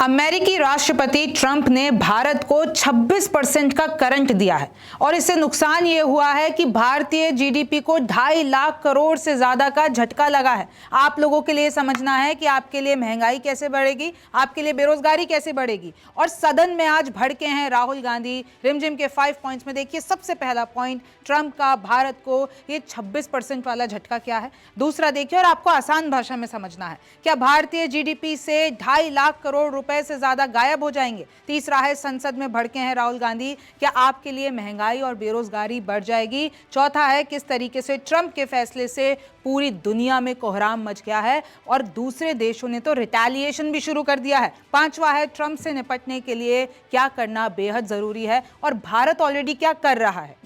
अमेरिकी राष्ट्रपति ट्रंप ने भारत को 26% का करंट दिया है और इससे नुकसान ये हुआ है कि भारतीय जीडीपी को 2.5 लाख करोड़ से ज्यादा का झटका लगा है। आप लोगों के लिए समझना है कि आपके लिए महंगाई कैसे बढ़ेगी, आपके लिए बेरोजगारी कैसे बढ़ेगी। और सदन में आज भड़के हैं राहुल गांधी। रिमझिम के 5 पॉइंट्स में देखिए, सबसे पहला पॉइंट ट्रंप का भारत को ये 26% वाला झटका क्या है। दूसरा देखिए, और आपको आसान भाषा में समझना है, क्या भारतीय जीडीपी से 2.5 लाख करोड़ रुपए से ज्यादा गायब हो जाएंगे। तीसरा है, संसद में भड़के हैं राहुल गांधी, क्या आपके लिए महंगाई और बेरोजगारी बढ़ जाएगी। चौथा है, किस तरीके से ट्रंप के फैसले से पूरी दुनिया में कोहराम मच गया है और दूसरे देशों ने तो रिटेलिएशन भी शुरू कर दिया है। पांचवा है, ट्रंप से निपटने के लिए क्या करना बेहद जरूरी है और भारत ऑलरेडी क्या कर रहा है।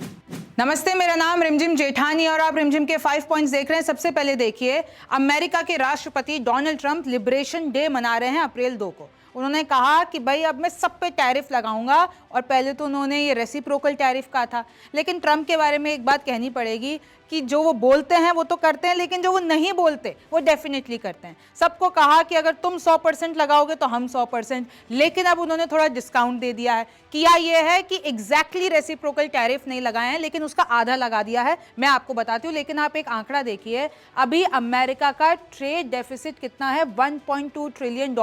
नमस्ते, मेरा नाम रिमझिम जेठानी और आप रिमझिम के 5 पॉइंट्स देख रहे हैं। सबसे पहले देखिए, अमेरिका के राष्ट्रपति डोनाल्ड ट्रंप लिबरेशन डे मना रहे हैं अप्रैल 2 को। उन्होंने कहा कि भाई अब मैं सब पे टैरिफ लगाऊंगा, और पहले तो उन्होंने ये रेसिप्रोकल टैरिफ कहा था। लेकिन ट्रंप के बारे में एक बात कहनी पड़ेगी कि जो वो बोलते हैं वो तो करते हैं, लेकिन जो वो नहीं बोलते वो डेफिनेटली करते हैं। सबको कहा कि अगर तुम 100% लगाओगे तो हम 100%, लेकिन अब उन्होंने थोड़ा डिस्काउंट दे दिया है। किया ये है कि एग्जैक्टली रेसिप्रोकल टैरिफ नहीं लगाए हैं, लेकिन उसका आधा लगा दिया है। मैं आपको बताती हूँ, लेकिन आप एक आंकड़ा देखिए, अभी अमेरिका का ट्रेड डेफिसिट कितना है, $1.2 ट्रिलियन।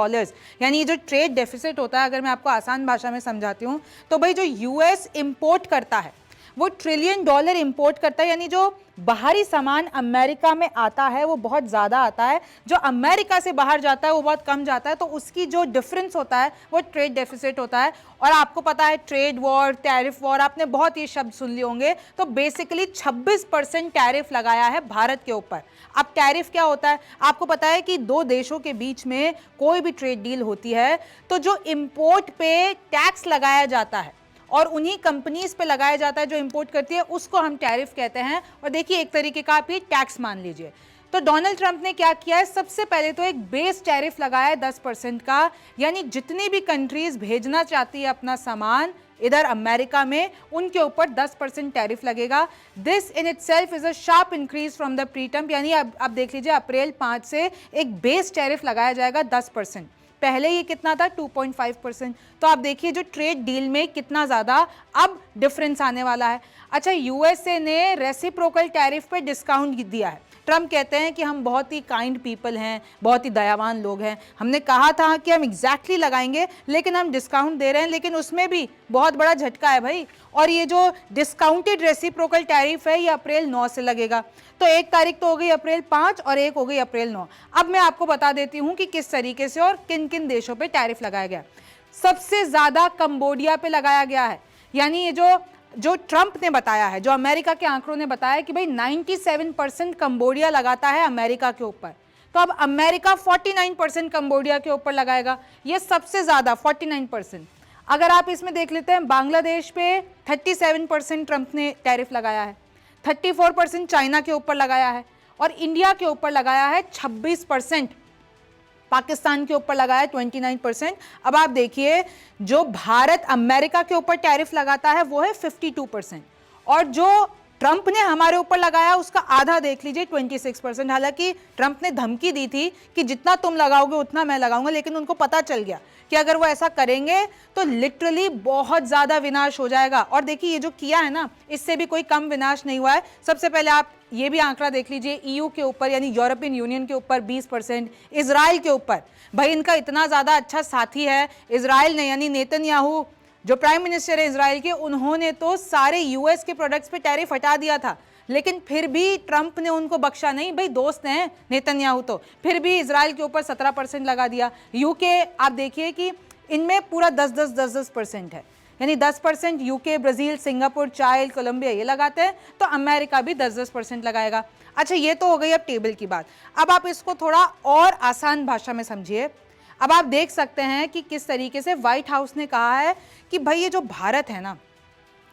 यानी ये जो ट्रेड डेफिसिट होता है, अगर मैं आपको आसान भाषा में समझाती हूँ, तो भाई जो यूएस इंपोर्ट करता है वो $1 ट्रिलियन इंपोर्ट करता है। यानी जो बाहरी सामान अमेरिका में आता है वो बहुत ज़्यादा आता है, जो अमेरिका से बाहर जाता है वो बहुत कम जाता है। तो उसकी जो डिफरेंस होता है वो ट्रेड डेफिसिट होता है। और आपको पता है, ट्रेड वॉर, टैरिफ वॉर, आपने बहुत ये शब्द सुन लिए होंगे। तो बेसिकली 26% टैरिफ लगाया है भारत के ऊपर। अब टैरिफ क्या होता है, आपको पता है कि दो देशों के बीच में कोई भी ट्रेड डील होती है तो जो इंपोर्ट पे टैक्स लगाया जाता है और उन्हीं कंपनीज पे लगाया जाता है जो इंपोर्ट करती है, उसको हम टैरिफ कहते हैं। और देखिए, एक तरीके का आप ये टैक्स मान लीजिए। तो डोनाल्ड ट्रंप ने क्या किया है, सबसे पहले तो एक बेस टैरिफ लगाया है 10% का। यानी जितनी भी कंट्रीज भेजना चाहती है अपना सामान इधर अमेरिका में, उनके ऊपर 10% टैरिफ लगेगा। This in itself is a sharp increase from the pre term. यानी अब देख लीजिए, अप्रैल 5 से एक बेस टैरिफ लगाया जाएगा 10%। पहले ये कितना था, 2.5%। तो आप देखिए जो ट्रेड डील में कितना ज़्यादा अब डिफरेंस आने वाला है। अच्छा, यूएसए ने रेसिप्रोकल टैरिफ पे डिस्काउंट दिया है। ट्रंप कहते हैं कि हम बहुत ही काइंड पीपल हैं, बहुत ही दयावान लोग हैं। हमने कहा था कि हम एग्जैक्टली लगाएंगे, लेकिन हम डिस्काउंट दे रहे हैं। लेकिन उसमें भी बहुत बड़ा झटका है भाई। और ये जो डिस्काउंटेड रेसिप्रोकल टैरिफ है ये अप्रैल 9 से लगेगा। तो एक तारीख तो हो गई अप्रैल 5 और एक हो गई अप्रैल 9। अब मैं आपको बता देती हूँ कि किस तरीके से और किन किन देशों पे टैरिफ लगाया गया। सबसे ज़्यादा कंबोडिया पे लगाया गया है। यानी ये जो ट्रंप ने बताया है, जो अमेरिका के आंकड़ों ने बताया कि भाई 97% कंबोडिया लगाता है अमेरिका के ऊपर। तो अब अमेरिका 49% कंबोडिया के ऊपर लगाएगा। ये सबसे ज़्यादा 49%। अगर आप इसमें देख लेते हैं, बांग्लादेश पे 37% ट्रंप ने टैरिफ लगाया है, 34% चाइना के ऊपर लगाया है और इंडिया के ऊपर लगाया है 26%। पाकिस्तान के ऊपर लगाया है 29%। अब आप देखिए, जो भारत अमेरिका के ऊपर टैरिफ लगाता है वो है 52%, और जो ट्रंप ने हमारे ऊपर लगाया उसका आधा देख लीजिए, 26%। हालांकि ट्रंप ने धमकी दी थी कि जितना तुम लगाओगे उतना मैं लगाऊंगा, लेकिन उनको पता चल गया कि अगर वो ऐसा करेंगे तो लिटरली बहुत ज्यादा विनाश हो जाएगा। और देखिए, ये जो किया है ना, इससे भी कोई कम विनाश नहीं हुआ है। सबसे पहले आप ये भी आंकड़ा देख लीजिए, ईयू के ऊपर यानी यूरोपियन यूनियन के ऊपर 20%, इजराइल के ऊपर, भाई इनका इतना ज्यादा अच्छा साथी है इजराइल ने, यानी नेतन्याहू जो प्राइम मिनिस्टर है इजराइल के, उन्होंने तो सारे यूएस के प्रोडक्ट्स पे टैरिफ हटा दिया था। लेकिन फिर भी ट्रंप ने उनको बख्शा नहीं, भाई दोस्त हैं नेतन्याहू, तो फिर भी इजराइल के ऊपर 17% लगा दिया। यूके आप देखिए कि इनमें पूरा 10% है, यानी 10% UK, Brazil, Singapore, Chile, Colombia ये लगाते हैं। तो अमेरिका भी 10% लगाएगा। अच्छा, ये तो हो गई अब टेबल की बात। अब आप इसको थोड़ा और आसान भाषा में समझिए। अब आप देख सकते हैं कि किस तरीके से व्हाइट हाउस ने कहा है कि भाई ये जो भारत है ना,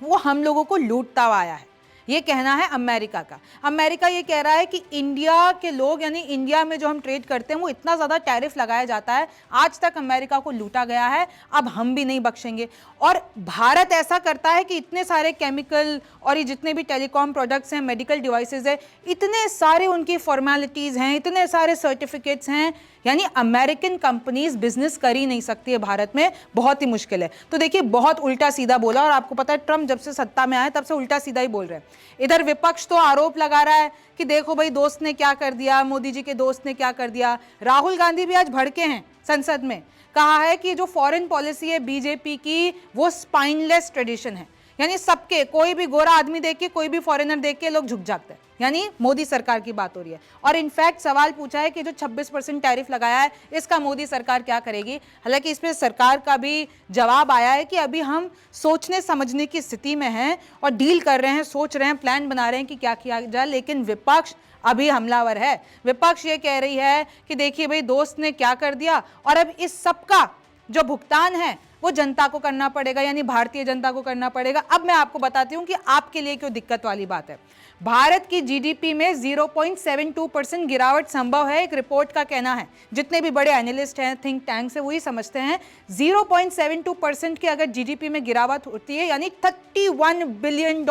वो हम लोगों को लूटता हुआ आया है। ये कहना है अमेरिका का। अमेरिका ये कह रहा है कि इंडिया के लोग, यानी इंडिया में जो हम ट्रेड करते हैं, वो इतना ज़्यादा टैरिफ लगाया जाता है, आज तक अमेरिका को लूटा गया है, अब हम भी नहीं बख्शेंगे। और भारत ऐसा करता है कि इतने सारे केमिकल और ये जितने भी टेलीकॉम प्रोडक्ट्स हैं, मेडिकल डिवाइसेस है, इतने सारे उनकी फॉर्मेलिटीज़ हैं, इतने सारे सर्टिफिकेट्स हैं, यानी अमेरिकन कंपनीज बिजनेस कर ही नहीं सकती है भारत में, बहुत ही मुश्किल है। तो देखिए, बहुत उल्टा सीधा बोला, और आपको पता है ट्रम्प जब से सत्ता में आए तब से उल्टा सीधा ही बोल रहे हैं। इधर विपक्ष तो आरोप लगा रहा है कि देखो भाई दोस्त ने क्या कर दिया, मोदी जी के दोस्त ने क्या कर दिया। राहुल गांधी भी आज भड़के हैं संसद में, कहा है कि जो फॉरेन पॉलिसी है बीजेपी की वो स्पाइनलेस ट्रेडिशन है, यानी सबके, कोई भी गोरा आदमी देख के, कोई भी फॉरेनर देख के लोग झुक जाते हैं, यानी मोदी सरकार की बात हो रही है। और इनफैक्ट सवाल पूछा है कि जो 26% टैरिफ लगाया है इसका मोदी सरकार क्या करेगी। हालांकि इसमें सरकार का भी जवाब आया है कि अभी हम सोचने समझने की स्थिति में हैं और डील कर रहे हैं, सोच रहे हैं, प्लान बना रहे हैं कि क्या किया जाए। लेकिन विपक्ष अभी हमलावर है। विपक्ष ये कह रही है कि देखिए भाई दोस्त ने क्या कर दिया, और अब इस सबका जो भुगतान है वो जनता को करना पड़ेगा, यानी भारतीय जनता को करना पड़ेगा। अब मैं आपको बताती हूं कि आपके लिए क्यों दिक्कत वाली बात है। भारत की जीडीपी में 0.72% गिरावट संभव है, एक रिपोर्ट का कहना है। जितने भी बड़े एनालिस्ट हैं, थिंक टैंक्स है, वही समझते हैं 0.72% की अगर जीडीपी में गिरावट होती है, यानी $31 बिलियन,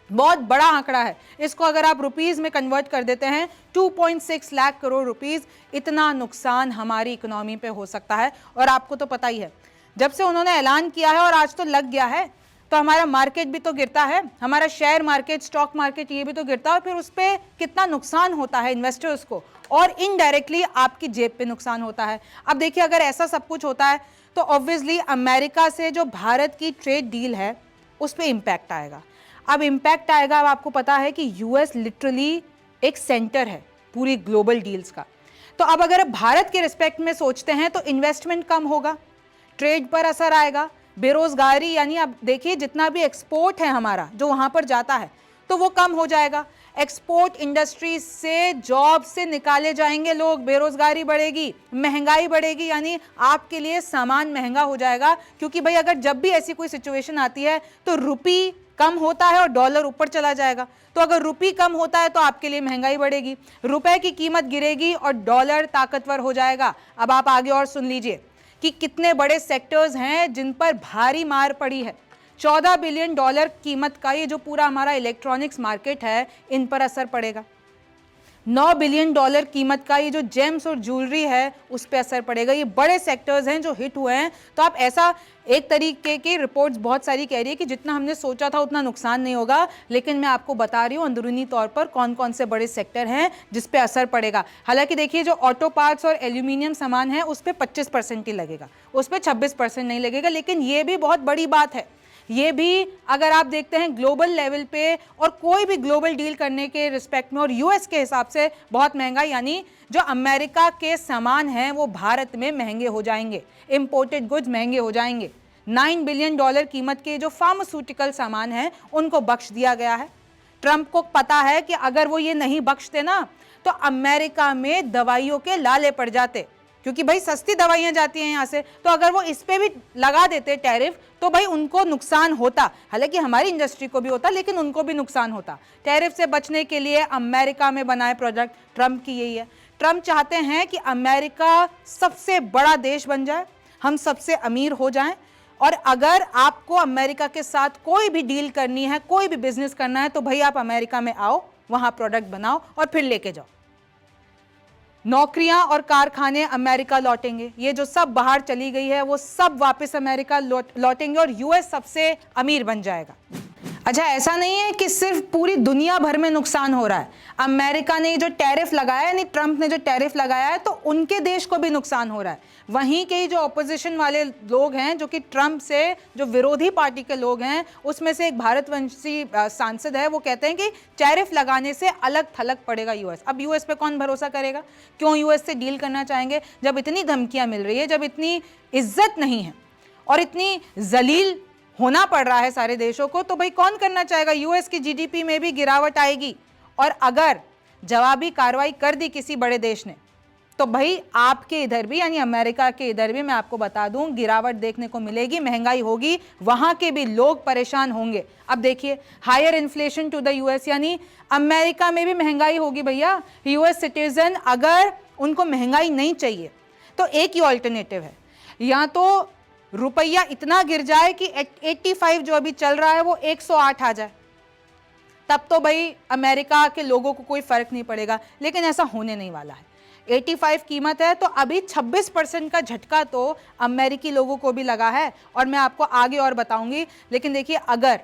बहुत बड़ा आंकड़ा है। इसको अगर आप रुपीस में कन्वर्ट कर देते हैं 2.6 लाख करोड़ रुपीस, इतना नुकसान हमारी इकोनॉमी पे हो सकता है। और आपको तो पता ही है, जब से उन्होंने ऐलान किया है और आज तो लग गया है, तो हमारा मार्केट भी तो गिरता है, हमारा शेयर मार्केट, स्टॉक मार्केट, ये भी तो गिरता है। और फिर उस पर कितना नुकसान होता है इन्वेस्टर्स को, और इनडायरेक्टली आपकी जेब पे नुकसान होता है। अब देखिए, अगर ऐसा सब कुछ होता है तो ऑब्वियसली अमेरिका से जो भारत की ट्रेड डील है उस पर इम्पैक्ट आएगा। अब इम्पैक्ट आएगा, अब आपको पता है कि यूएस लिटरली एक सेंटर है पूरी ग्लोबल डील्स का। तो अब अगर भारत के रिस्पेक्ट में सोचते हैं तो इन्वेस्टमेंट कम होगा, ट्रेड पर असर आएगा, बेरोजगारी, यानी अब देखिए जितना भी एक्सपोर्ट है हमारा जो वहाँ पर जाता है तो वो कम हो जाएगा। एक्सपोर्ट इंडस्ट्री से जॉब से निकाले जाएंगे लोग, बेरोजगारी बढ़ेगी, महंगाई बढ़ेगी, यानी आपके लिए सामान महंगा हो जाएगा। क्योंकि भाई अगर जब भी ऐसी कोई सिचुएशन आती है तो रुपी कम होता है और डॉलर ऊपर चला जाएगा। तो अगर रुपी कम होता है तो आपके लिए महंगाई बढ़ेगी, रुपए की कीमत गिरेगी और डॉलर ताकतवर हो जाएगा। अब आप आगे और सुन लीजिए कि कितने बड़े सेक्टर्स हैं जिन पर भारी मार पड़ी है। $14 बिलियन कीमत का ये जो पूरा हमारा इलेक्ट्रॉनिक्स मार्केट है, इन पर असर पड़ेगा। $9 बिलियन कीमत का ये जो जेम्स और ज्वेलरी है उस पर असर पड़ेगा। ये बड़े सेक्टर्स हैं जो हिट हुए हैं। तो आप ऐसा, एक तरीके की रिपोर्ट्स बहुत सारी कह रही है कि जितना हमने सोचा था उतना नुकसान नहीं होगा, लेकिन मैं आपको बता रही हूँ अंदरूनी तौर पर कौन कौन से बड़े सेक्टर हैं जिस पे असर पड़ेगा। हालांकि देखिए, जो ऑटो पार्ट्स और एल्यूमिनियम सामान है उस पर 25% ही लगेगा, उस पर 26% नहीं लगेगा। लेकिन ये भी बहुत बड़ी बात है। ये भी अगर आप देखते हैं ग्लोबल लेवल पे और कोई भी ग्लोबल डील करने के रिस्पेक्ट में और यूएस के हिसाब से बहुत महंगा, यानी जो अमेरिका के सामान हैं वो भारत में महंगे हो जाएंगे, इंपोर्टेड गुड्स महंगे हो जाएंगे। $9 बिलियन कीमत के जो फार्मास्यूटिकल सामान हैं उनको बख्श दिया गया है। ट्रंप को पता है कि अगर वो ये नहीं बख्शते ना तो अमेरिका में दवाइयों के लाले पड़ जाते, क्योंकि भाई सस्ती दवाइयां जाती हैं यहाँ से। तो अगर वो इस पे भी लगा देते टैरिफ तो भाई उनको नुकसान होता। हालांकि हमारी इंडस्ट्री को भी होता, लेकिन उनको भी नुकसान होता। टैरिफ से बचने के लिए अमेरिका में बनाए प्रोडक्ट, ट्रंप की यही है। ट्रंप चाहते हैं कि अमेरिका सबसे बड़ा देश बन जाए, हम सबसे अमीर हो जाएं, और अगर आपको अमेरिका के साथ कोई भी डील करनी है, कोई भी बिजनेस करना है, तो भाई आप अमेरिका में आओ, वहां प्रोडक्ट बनाओ और फिर लेके जाओ। नौकरियां और कारखाने अमेरिका लौटेंगे, ये जो सब बाहर चली गई है वो सब वापस अमेरिका लौटेंगे और यूएस सबसे अमीर बन जाएगा। अच्छा, ऐसा नहीं है कि सिर्फ पूरी दुनिया भर में नुकसान हो रहा है। अमेरिका ने जो टैरिफ लगाया है, यानी ट्रंप ने जो टैरिफ लगाया है, तो उनके देश को भी नुकसान हो रहा है। वहीं के ही जो ऑपोजिशन वाले लोग हैं, जो कि ट्रंप से जो विरोधी पार्टी के लोग हैं, उसमें से एक भारतवंशी सांसद है, वो कहते हैं कि टैरिफ लगाने से अलग थलग पड़ेगा यूएस। अब यूएस पे कौन भरोसा करेगा? क्यों यूएस से डील करना चाहेंगे जब इतनी धमकियां मिल रही है, जब इतनी इज्जत नहीं है और इतनी जलील होना पड़ रहा है सारे देशों को? तो भाई कौन करना चाहेगा? यूएस की जीडीपी में भी गिरावट आएगी, और अगर जवाबी कार्रवाई कर दी किसी बड़े देश ने तो भाई आपके इधर भी यानी अमेरिका के इधर भी मैं आपको बता दूं गिरावट देखने को मिलेगी, महंगाई होगी, वहां के भी लोग परेशान होंगे। अब देखिए higher inflation to the US, यानी अमेरिका में भी महंगाई होगी भैया। यूएस सिटीजन अगर उनको महंगाई नहीं चाहिए तो एक ही ऑल्टरनेटिव है, या तो रुपया इतना गिर जाए कि 85 जो अभी चल रहा है वो 108 आ जाए, तब तो भाई अमेरिका के लोगों को कोई फर्क नहीं पड़ेगा। लेकिन ऐसा होने नहीं वाला है। 85 कीमत है तो अभी 26% का झटका तो अमेरिकी लोगों को भी लगा है, और मैं आपको आगे और बताऊंगी। लेकिन देखिए अगर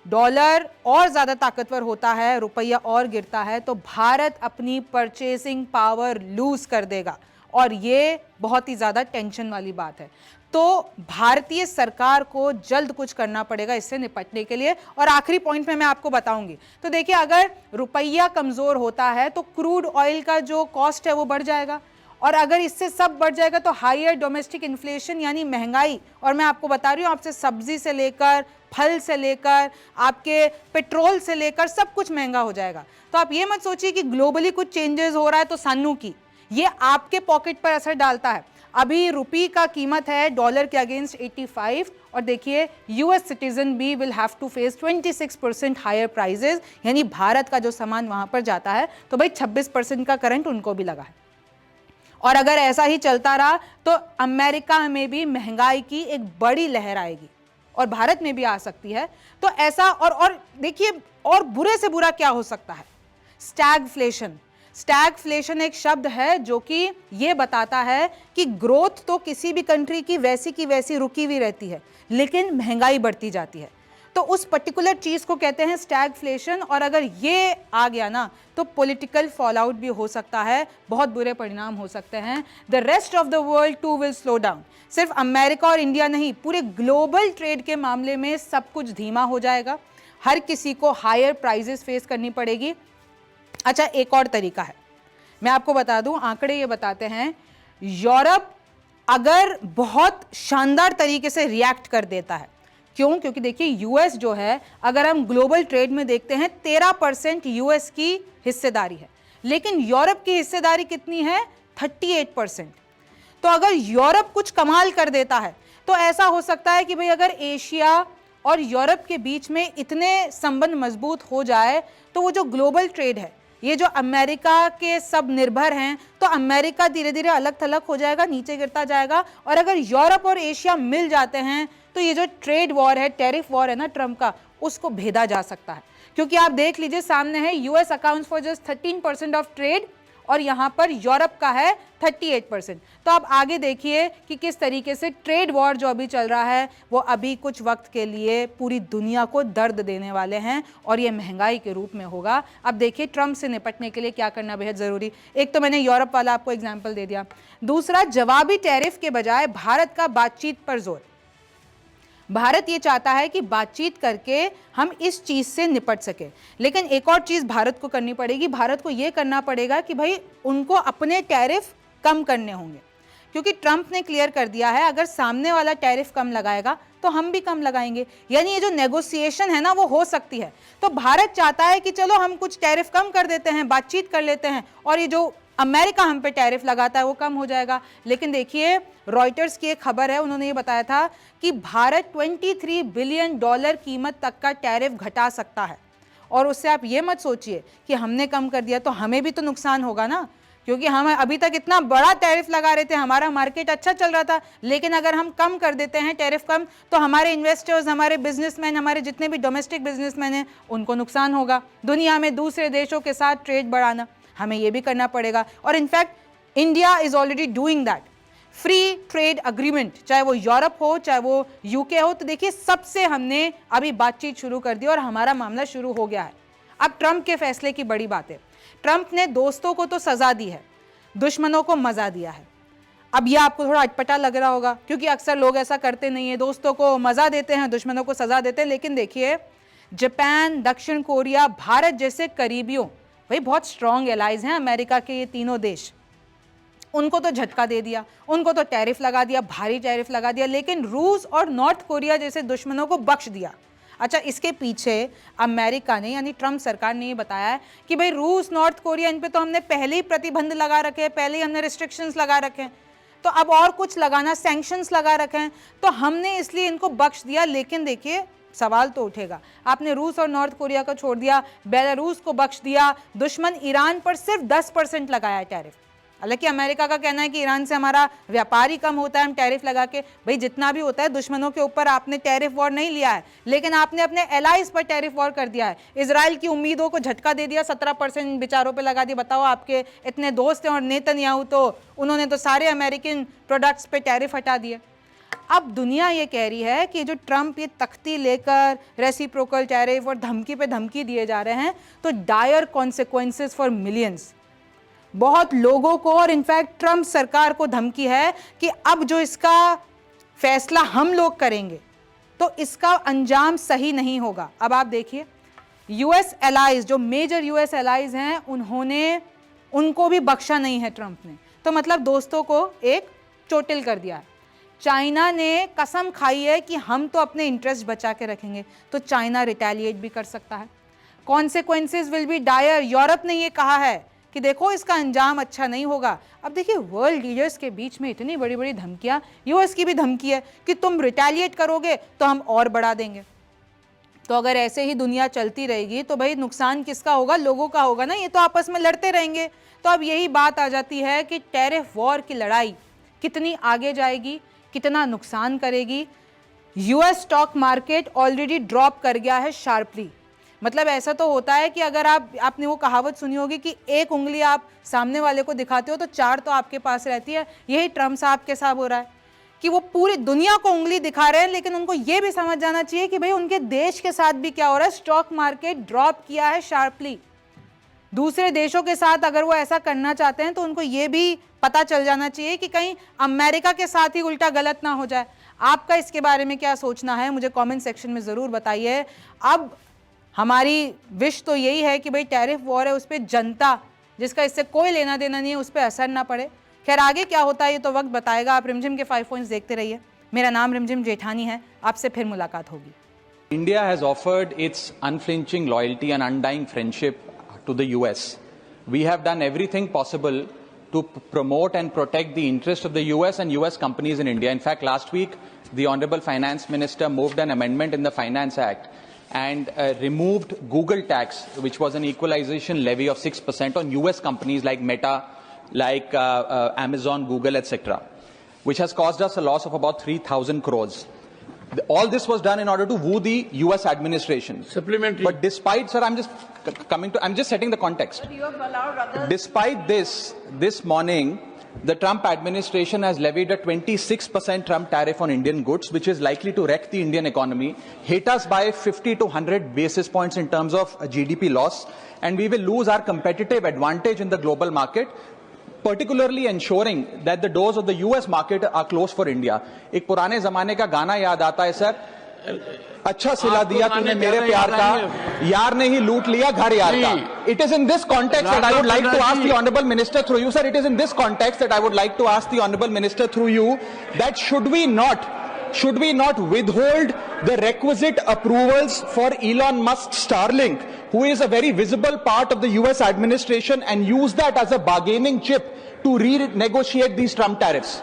डॉलर और ज्यादा ताकतवर होता है, रुपया और गिरता है, तो भारत अपनी परचेसिंग पावर लूज कर देगा, और ये बहुत ही ज्यादा टेंशन वाली बात है। तो भारतीय सरकार को जल्द कुछ करना पड़ेगा इससे निपटने के लिए। और आखिरी पॉइंट में मैं आपको बताऊंगी। तो देखिए अगर रुपया कमजोर होता है तो क्रूड ऑयल का जो कॉस्ट है वो बढ़ जाएगा, और अगर इससे सब बढ़ जाएगा तो हायर डोमेस्टिक इन्फ्लेशन यानी महंगाई, और मैं आपको बता रही हूँ आपसे सब्जी से लेकर फल से लेकर आपके पेट्रोल से लेकर सब कुछ महंगा हो जाएगा। तो आप ये मत सोचिए कि ग्लोबली कुछ चेंजेस हो रहा है तो सानू की, ये आपके पॉकेट पर असर डालता है। अभी रुपये का कीमत है डॉलर के अगेंस्ट 85, और देखिए यूएस सिटीजन भी will have to face 26% higher prices, यानी भारत का जो सामान वहां पर जाता है तो भाई 26% का करंट उनको भी लगा है। और अगर ऐसा ही चलता रहा तो अमेरिका में भी महंगाई की एक बड़ी लहर आएगी और भारत में भी आ सकती है। तो ऐसा और देखिए और बुरे से बुरा क्या हो सकता है, स्टैगफ्लेशन। स्टैगफ्लेशन एक शब्द है जो कि ये बताता है कि ग्रोथ तो किसी भी कंट्री की वैसी रुकी हुई रहती है, लेकिन महंगाई बढ़ती जाती है। तो उस पर्टिकुलर चीज को कहते हैं स्टैगफ्लेशन, और अगर ये आ गया ना तो पॉलिटिकल फॉल आउट भी हो सकता है, बहुत बुरे परिणाम हो सकते हैं। The rest of the world too will slow down. सिर्फ अमेरिका और इंडिया नहीं, पूरे ग्लोबल ट्रेड के मामले में सब कुछ धीमा हो जाएगा, हर किसी को हायर प्राइजेस फेस करनी पड़ेगी। अच्छा एक और तरीका है, मैं आपको बता दूं, आंकड़े ये बताते हैं यूरोप अगर बहुत शानदार तरीके से रिएक्ट कर देता है। क्यों? क्योंकि देखिए यूएस जो है, अगर हम ग्लोबल ट्रेड में देखते हैं 13% यूएस की हिस्सेदारी है, लेकिन यूरोप की हिस्सेदारी कितनी है? 38%। तो अगर यूरोप कुछ कमाल कर देता है तो ऐसा हो सकता है कि भाई अगर एशिया और यूरोप के बीच में इतने संबंध मजबूत हो जाए तो वो जो ग्लोबल ट्रेड है, ये जो अमेरिका के सब निर्भर हैं, तो अमेरिका धीरे धीरे अलग थलग हो जाएगा, नीचे गिरता जाएगा। और अगर यूरोप और एशिया मिल जाते हैं तो ये जो ट्रेड वॉर है, टैरिफ वॉर है ना ट्रम्प का, उसको भेदा जा सकता है। क्योंकि आप देख लीजिए सामने है US accounts for just 13% of trade, और यहां पर यूरोप का है 38%। तो आप आगे देखिए कि किस तरीके से ट्रेड वॉर जो अभी चल रहा है वो अभी कुछ वक्त के लिए पूरी दुनिया को दर्द देने वाले हैं, और ये महंगाई के रूप में होगा। अब देखिए ट्रम्प से निपटने के लिए क्या करना बेहद ज़रूरी। एक तो मैंने यूरोप वाला आपको एग्जाम्पल दे दिया, दूसरा जवाबी टैरिफ के बजाय भारत का बातचीत पर जोर। भारत ये चाहता है कि बातचीत करके हम इस चीज से निपट सके, लेकिन एक और चीज भारत को करनी पड़ेगी। भारत को ये करना पड़ेगा कि भाई उनको अपने टैरिफ कम करने होंगे, क्योंकि ट्रम्प ने क्लियर कर दिया है अगर सामने वाला टैरिफ कम लगाएगा तो हम भी कम लगाएंगे, यानी ये जो नेगोशिएशन है ना वो हो सकती है। तो भारत चाहता है कि चलो हम कुछ टैरिफ कम कर देते हैं, बातचीत कर लेते हैं, और ये जो अमेरिका हम पे टैरिफ लगाता है वो कम हो जाएगा। लेकिन देखिए रॉयटर्स की एक खबर है, उन्होंने ये बताया था कि भारत $23 बिलियन कीमत तक का टैरिफ घटा सकता है, और उससे आप ये मत सोचिए कि हमने कम कर दिया तो हमें भी तो नुकसान होगा ना, क्योंकि हम अभी तक इतना बड़ा टैरिफ लगा रहे थे, हमारा मार्केट अच्छा चल रहा था, लेकिन अगर हम कम कर देते हैं टैरिफ कम, तो हमारे इन्वेस्टर्स, हमारे बिजनेसमैन, हमारे जितने भी डोमेस्टिक बिजनेसमैन हैं उनको नुकसान होगा। दुनिया में दूसरे देशों के साथ ट्रेड बढ़ाना, हमें ये भी करना पड़ेगा। और in fact India is already doing that. Free trade agreement, चाहे वो यूरोप हो चाहे वो यूके हो, तो देखिए सबसे हमने अभी बातचीत शुरू कर दी और हमारा मामला शुरू हो गया है। अब ट्रम्प के फैसले की बड़ी बात है, ट्रम्प ने दोस्तों को तो सजा दी है, दुश्मनों को मजा दिया है। अब यह आपको थोड़ा अटपटा लग रहा होगा, क्योंकि अक्सर लोग ऐसा करते नहीं है, दोस्तों को मजा देते हैं, दुश्मनों को सजा देते हैं। लेकिन देखिए जापान, दक्षिण कोरिया, भारत जैसे करीबियों, भाई बहुत स्ट्रॉन्ग एलाइज हैं अमेरिका के ये तीनों देश, उनको तो झटका दे दिया, उनको तो टैरिफ लगा दिया, भारी टैरिफ लगा दिया, लेकिन रूस और नॉर्थ कोरिया जैसे दुश्मनों को बख्श दिया। अच्छा, इसके पीछे अमेरिका ने यानी ट्रंप सरकार ने ये बताया है कि भाई रूस, नॉर्थ कोरिया, इन पे तो हमने पहले ही प्रतिबंध लगा रखे हैं, पहले ही हमने रिस्ट्रिक्शंस लगा रखे हैं, तो अब और कुछ लगाना, सैंक्शंस लगा रखे हैं, तो हमने इसलिए इनको बख्श दिया। लेकिन देखिए सवाल तो उठेगा, आपने रूस और नॉर्थ कोरिया को छोड़ दिया, बेलारूस को बख्श दिया, दुश्मन ईरान पर सिर्फ 10% लगाया है टैरिफ। हालांकि अमेरिका का कहना है कि ईरान से हमारा व्यापार ही कम होता है हम टैरिफ लगा के। भाई जितना भी होता है, दुश्मनों के ऊपर आपने टैरिफ वॉर नहीं लिया है, लेकिन आपने अपने एलाइज पर टैरिफ वॉर कर दिया है। इजराइल की उम्मीदों को झटका दे दिया, 17% बेचारों पे लगा दिया। बताओ, आपके इतने दोस्त हैं और नेतन्याहू तो उन्होंने तो सारे अमेरिकन प्रोडक्ट्स पे टैरिफ हटा दिए। अब दुनिया ये कह रही है कि जो ट्रंप ये तख्ती लेकर रेसिप्रोकल टैरिफ और धमकी पे धमकी दिए जा रहे हैं, तो डायर कॉन्सिक्वेंसेस फॉर मिलियंस, बहुत लोगों को, और इनफैक्ट ट्रंप सरकार को धमकी है कि अब जो इसका फैसला हम लोग करेंगे तो इसका अंजाम सही नहीं होगा। अब आप देखिए, यूएस एलाइज, जो मेजर यूएस एलाइज हैं, उनको भी बख्शा नहीं है ट्रंप ने, तो मतलब दोस्तों को एक चोटिल कर दिया। चाइना ने कसम खाई है कि हम तो अपने इंटरेस्ट बचा के रखेंगे, तो चाइना रिटेलिएट भी कर सकता है। Consequences will be dire. Europe ने ये कहा है कि देखो इसका अंजाम अच्छा नहीं होगा। अब देखिए, वर्ल्ड लीडर्स के बीच में इतनी बड़ी बड़ी धमकियां, यूएस की भी धमकी है कि तुम रिटेलिएट करोगे तो हम और बढ़ा देंगे। तो अगर ऐसे ही दुनिया चलती रहेगी तो भाई नुकसान किसका होगा? लोगों का होगा ना, ये तो आपस में लड़ते रहेंगे। तो अब यही बात आ जाती है कि टैरिफ वॉर की लड़ाई कितनी आगे जाएगी, कितना नुकसान करेगी। US stock market already drop कर गया है शार्पली। मतलब ऐसा तो होता है कि अगर आपने वो कहावत सुनी होगी कि एक उंगली आप सामने वाले को दिखाते हो तो 4 तो आपके पास रहती है। यही ट्रंप साहब के साथ हो रहा है कि वो पूरी दुनिया को उंगली दिखा रहे हैं, लेकिन उनको ये भी समझ जाना चाहिए कि भाई उनके देश के साथ भी क्या हो रहा है। स्टॉक मार्केट ड्रॉप किया है शार्पली। दूसरे देशों के साथ अगर वो ऐसा करना चाहते हैं तो उनको ये भी पता चल जाना चाहिए कि कहीं अमेरिका के साथ ही उल्टा गलत ना हो जाए। आपका इसके बारे में क्या सोचना है, मुझे कमेंट सेक्शन में ज़रूर बताइए। अब हमारी विश तो यही है कि भाई टैरिफ वॉर है, उस पर जनता जिसका इससे कोई लेना देना नहीं है उस पर असर ना पड़े। खैर आगे क्या होता है ये तो वक्त बताएगा। आप रिमझिम के 5 पॉइंट्स देखते रहिए। मेरा नाम रिमझिम जेठानी है, आपसे फिर मुलाकात होगी। India has offered its unflinching loyalty and undying friendship to the US. We have done everything possible to promote and protect the interest of the US and US companies in India. In fact, last week, the Honorable Finance Minister moved an amendment in the Finance Act and removed Google tax, which was an equalization levy of 6% on US companies like Meta, like Amazon, Google, etc., which has caused us a loss of about 3,000 crores. All this was done in order to woo the US administration. Supplementary. But despite, sir, I'm just setting the context. But you have allowed others. Despite this morning, the Trump administration has levied a 26% Trump tariff on Indian goods, which is likely to wreck the Indian economy, hit us by 50 to 100 basis points in terms of GDP loss, and we will lose our competitive advantage in the global market, particularly ensuring that the doors of the US market are closed for India. एक पुराने जमाने का गाना याद आता है sir, अच्छा सिला दिया तूने मेरे प्यार का, यार ने ही लूट लिया घर यार का. It is in this context that I would like to ask the Honorable Minister through you, sir. It is in this context that I would like to ask the Honorable Minister through you that should we not withhold the requisite approvals for Elon Musk's Starlink, who is a very visible part of the US administration, and use that as a bargaining chip to renegotiate these Trump tariffs?